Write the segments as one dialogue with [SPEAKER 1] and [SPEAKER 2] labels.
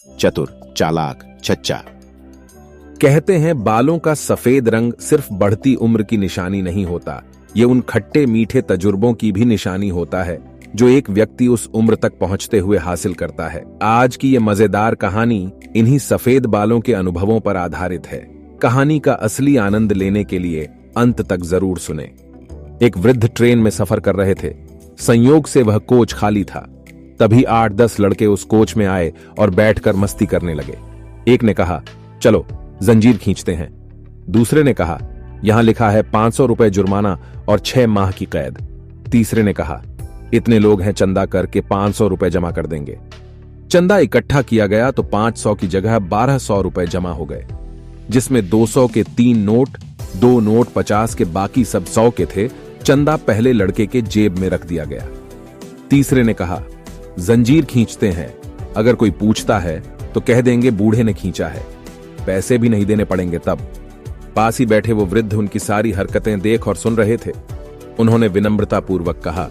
[SPEAKER 1] चतुर, चालाक, सच्चा।
[SPEAKER 2] कहते हैं बालों का सफेद रंग सिर्फ बढ़ती उम्र की निशानी नहीं होता, ये उन खट्टे मीठे तजुर्बों की भी निशानी होता है जो एक व्यक्ति उस उम्र तक पहुंचते हुए हासिल करता है। आज की ये मजेदार कहानी इन्हीं सफेद बालों के अनुभवों पर आधारित है। कहानी का असली आनंद लेने के लिए अंत तक जरूर सुने। एक वृद्ध ट्रेन में सफर कर रहे थे। संयोग से वह कोच खाली था। तभी 8-10 लड़के उस कोच में आए और बैठकर मस्ती करने लगे। एक ने कहा, चलो जंजीर खींचते हैं। दूसरे ने कहा, यहां लिखा है 500 रुपए जुर्माना और 6 माह की कैद। तीसरे ने कहा, इतने लोग हैं, चंदा करके 500 रुपए जमा कर देंगे। चंदा इकट्ठा किया गया तो 500 की जगह 1200 रुपए जमा हो गए, जिसमें 200 के 3 नोट, 2 नोट 50 के, बाकी सब 100 के थे। चंदा पहले लड़के के जेब में रख दिया गया। तीसरे ने कहा, जंजीर खींचते हैं, अगर कोई पूछता है तो कह देंगे बूढ़े ने खींचा है, पैसे भी नहीं देने पड़ेंगे। तब पास ही बैठे वो वृद्ध उनकी सारी हरकतें देख और सुन रहे थे। उन्होंने विनम्रतापूर्वक कहा,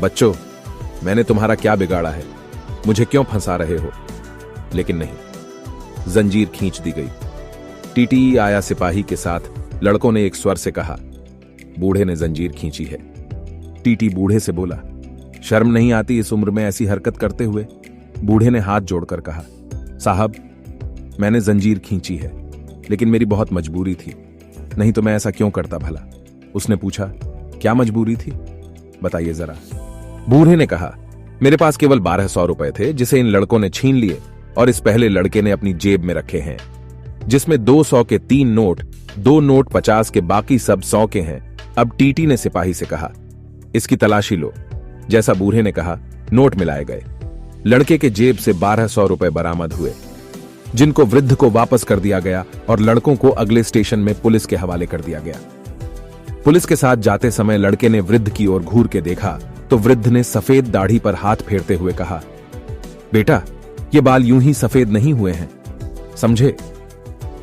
[SPEAKER 2] बच्चों, मैंने तुम्हारा क्या बिगाड़ा है, मुझे क्यों फंसा रहे हो? लेकिन नहीं, जंजीर खींच दी गई। टीटी आया सिपाही के साथ। लड़कों ने एक स्वर से कहा, बूढ़े ने जंजीर खींची है। टीटी बूढ़े से बोला, शर्म नहीं आती इस उम्र में ऐसी हरकत करते हुए? बूढ़े ने हाथ जोड़कर कहा, साहब, मैंने जंजीर खींची है, लेकिन मेरी बहुत मजबूरी थी, नहीं तो मैं ऐसा क्यों करता भला? उसने पूछा, क्या मजबूरी थी, बताइए जरा। बूढ़े ने कहा, मेरे पास केवल 1200 रुपए थे, जिसे इन लड़कों ने छीन लिए और इस पहले लड़के ने अपनी जेब में रखे हैं, जिसमें 200 के 3 नोट, 2 नोट 50 के, बाकी सब 100 के हैं। अब टीटी ने सिपाही से कहा, इसकी तलाशी लो। जैसा बूढ़े ने कहा, नोट मिलाए गए। लड़के के जेब से 1200 रुपए बरामद हुए, जिनको वृद्ध को वापस कर दिया गया और लड़कों को अगले स्टेशन में पुलिस के हवाले कर दिया गया। पुलिस के साथ जाते समय लड़के ने वृद्ध की ओर घूर के देखा तो वृद्ध ने सफेद दाढ़ी पर हाथ फेरते हुए कहा, बेटा, ये बाल यूं ही सफेद नहीं हुए हैं, समझे?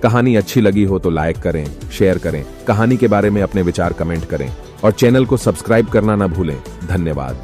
[SPEAKER 2] कहानी अच्छी लगी हो तो लाइक करें, शेयर करें, कहानी के बारे में अपने विचार कमेंट करें और चैनल को सब्सक्राइब करना ना भूलें। धन्यवाद।